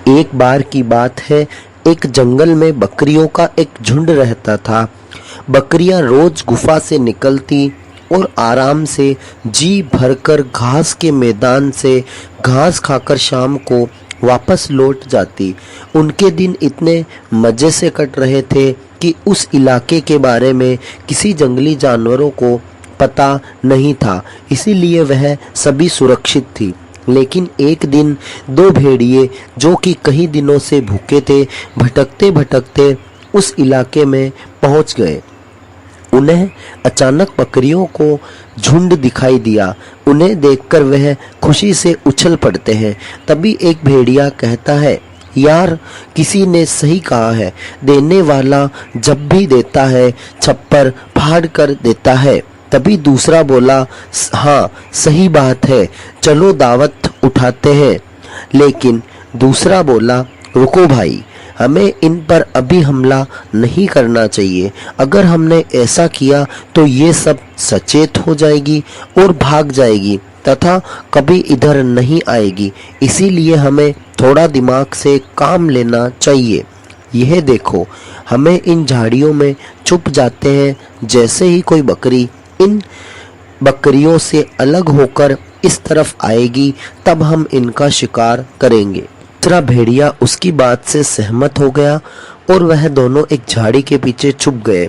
एक बार की बात है, एक जंगल में बकरियों का एक झुंड रहता था। बकरियां रोज गुफा से निकलती और आराम से जी भरकर घास के मैदान से घास खाकर शाम को वापस लौट जाती। उनके दिन इतने मज़े से कट रहे थे कि उस इलाके के बारे में किसी जंगली जानवरों को पता नहीं था, इसीलिए वह सभी सुरक्षित थी। लेकिन एक दिन दो भेड़िए जो कि कई दिनों से भूखे थे, भटकते भटकते उस इलाके में पहुंच गए। उन्हें अचानक बकरियों को झुंड दिखाई दिया। उन्हें देखकर वह खुशी से उछल पड़ते हैं। तभी एक भेड़िया कहता है, यार, किसी ने सही कहा है, देने वाला जब भी देता है छप्पर फाड़ कर देता है। तभी दूसरा बोला, हाँ सही बात है, चलो दावत उठाते हैं। लेकिन दूसरा बोला, रुको भाई, हमें इन पर अभी हमला नहीं करना चाहिए। अगर हमने ऐसा किया तो ये सब सचेत हो जाएगी और भाग जाएगी तथा कभी इधर नहीं आएगी। इसीलिए हमें थोड़ा दिमाग से काम लेना चाहिए। यह देखो, हमें इन झाड़ियों में छुप जाते हैं। जैसे ही कोई बकरी इन बकरियों से अलग होकर इस तरफ आएगी तब हम इनका शिकार करेंगे। दूसरा भेड़िया उसकी बात से सहमत हो गया और वह दोनों एक झाड़ी के पीछे छुप गए।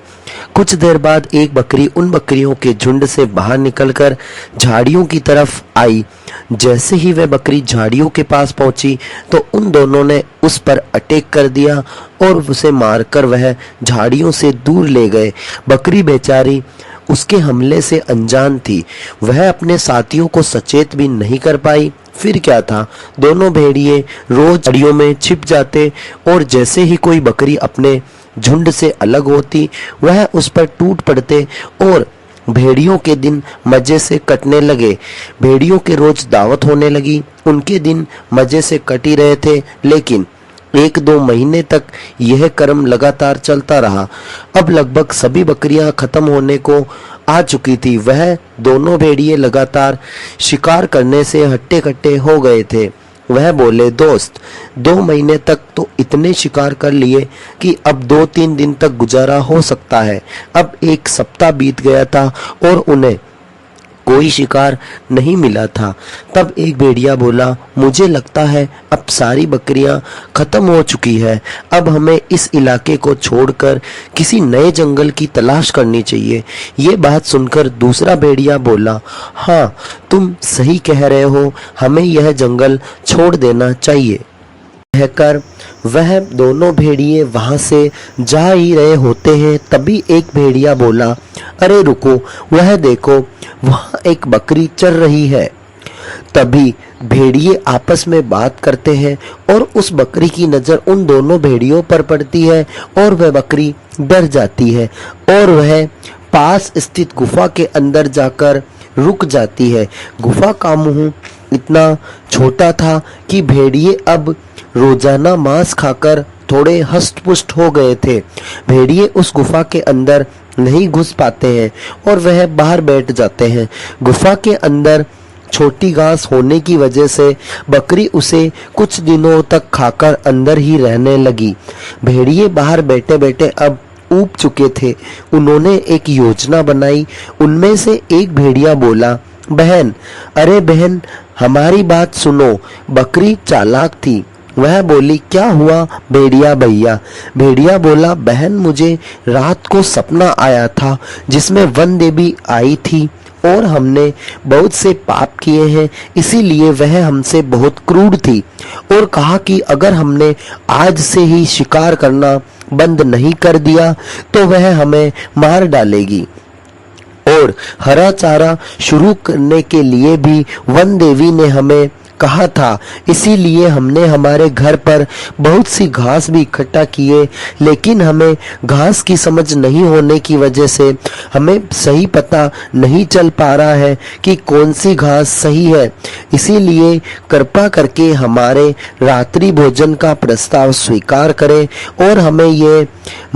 कुछ देर बाद एक बकरी उन बकरियों के झुंड से बाहर निकलकर झाड़ियों की तरफ आई। जैसे ही वह बकरी झाड़ियों के पास पहुंची तो उन दोनों ने उस पर अटैक कर दिया और उसे मारकर वह झाड़ियों से दूर ले गए। बकरी बेचारी उसके हमले से अनजान थी। वह अपने साथियों को सचेत भी नहीं कर पाई। फिर क्या था, दोनों भेड़िए रोज झाड़ियों में छिप जाते और जैसे ही कोई बकरी अपने झुंड से अलग होती वह उस पर टूट पड़ते और भेड़ियों के दिन मजे से कटने लगे। भेड़ियों के रोज दावत होने लगी। उनके दिन मजे से कट ही रहे थे। लेकिन 1-2 महीने तक यह क्रम लगातार चलता रहा। अब लगभग सभी बकरियां खत्म होने को आ चुकी थी। वह दोनों भेड़िए लगातार शिकार करने से हट्टे कट्टे हो गए थे। वह बोले, दोस्त, 2 महीने तक तो इतने शिकार कर लिए कि अब 2-3 दिन तक गुजारा हो सकता है। अब 1 सप्ताह बीत गया था और उन्हें कोई शिकार नहीं मिला था। तब एक भेड़िया बोला, मुझे लगता है अब सारी बकरियां खत्म हो चुकी है। अब हमें इस इलाके को छोड़कर किसी नए जंगल की तलाश करनी चाहिए। ये बात सुनकर दूसरा भेड़िया बोला, हाँ तुम सही कह रहे हो, हमें यह जंगल छोड़ देना चाहिए। कहकर वह दोनों भेड़िए वहां से जा ही रहे होते हैं। तभी एक भेड़िया बोला, अरे रुको, वह देखो, वहां एक बकरी चर रही है। तभी भेड़िए आपस में बात करते हैं और उस बकरी की नजर उन दोनों भेड़ियों पर पड़ती है और वह बकरी डर जाती है और वह पास स्थित गुफा के अंदर जाकर रुक जाती है। गुफा का मुंह इतना छोटा था कि भेड़िए अब रोजाना मांस खाकर थोड़े हष्ट-पुष्ट हो गए थे। भेड़िए उस गुफा के अंदर नहीं घुस पाते हैं और वह बाहर बैठ जाते हैं। गुफा के अंदर छोटी घास होने की वजह से बकरी उसे कुछ दिनों तक खाकर अंदर ही रहने लगी। भेड़िए बाहर बैठे बैठे अब ऊब चुके थे। उन्होंने एक योजना बनाई। उनमें से एक भेड़िया बोला, बहन, अरे बहन, हमारी बात सुनो। बकरी चालाक थी। वह बोली, क्या हुआ भेड़िया भैया? भेड़िया बोला, बहन, मुझे रात को सपना आया था जिसमें वन देवी आई थी और हमने बहुत से पाप किए हैं, इसीलिए वह हमसे बहुत क्रूर थी और कहा कि अगर हमने आज से ही शिकार करना बंद नहीं कर दिया तो वह हमें मार डालेगी और हरा चारा शुरू करने के लिए भी वन देवी ने हमें कहा था। इसीलिए हमने हमारे घर पर बहुत सी घास भी इकट्ठा किए, लेकिन हमें घास की समझ नहीं होने की वजह से हमें सही पता नहीं चल पा रहा है कि कौन सी घास सही है। इसीलिए कृपा करके हमारे रात्रि भोजन का प्रस्ताव स्वीकार करें और हमें ये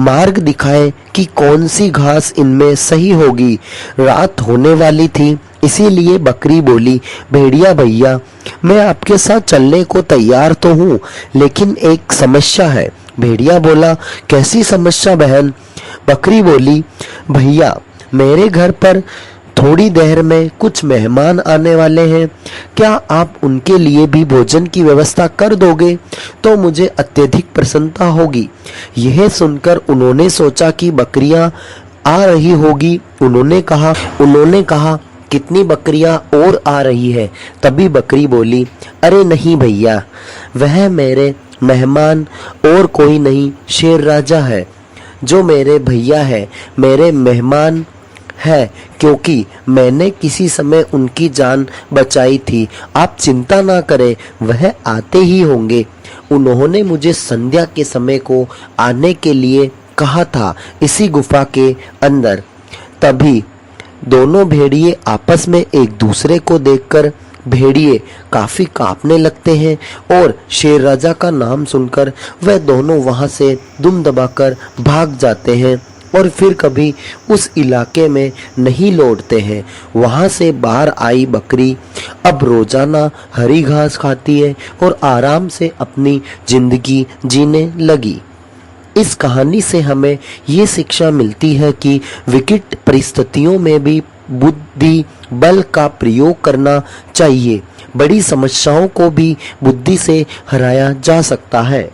मार्ग दिखाएं कि कौन सी घास इनमें सही होगी। रात होने वाली थी इसीलिए बकरी बोली, भेड़िया भैया, मैं आपके साथ चलने को तैयार तो हूँ, लेकिन एक समस्या है। भेड़िया बोला, कैसी समस्या बहन? बकरी बोली, भैया, मेरे घर पर थोड़ी देर में कुछ मेहमान आने वाले हैं। क्या आप उनके लिए भी भोजन की व्यवस्था कर दोगे तो मुझे अत्यधिक प्रसन्नता होगी। यह सुनकर उन्होंने सोचा कि बकरियां आ रही होगी। उन्होंने कहा कितनी बकरियां और आ रही है। तभी बकरी बोली, अरे नहीं भैया, वह मेरे मेहमान और कोई नहीं, शेर राजा है, जो मेरे भैया है, मेरे मेहमान है, क्योंकि मैंने किसी समय उनकी जान बचाई थी। आप चिंता ना करें, वह आते ही होंगे। उन्होंने मुझे संध्या के समय को आने के लिए कहा था, इसी गुफा के अंदर। तभी दोनों भेड़िए आपस में एक दूसरे को देखकर भेड़िए काफी कांपने लगते हैं और शेर राजा का नाम सुनकर वह दोनों वहां से दुम दबाकर भाग जाते हैं और फिर कभी उस इलाके में नहीं लौटते हैं। वहां से बाहर आई बकरी अब रोजाना हरी घास खाती है और आराम से अपनी जिंदगी जीने लगी। इस कहानी से हमें ये शिक्षा मिलती है कि विकट परिस्थितियों में भी बुद्धि बल का प्रयोग करना चाहिए। बड़ी समस्याओं को भी बुद्धि से हराया जा सकता है।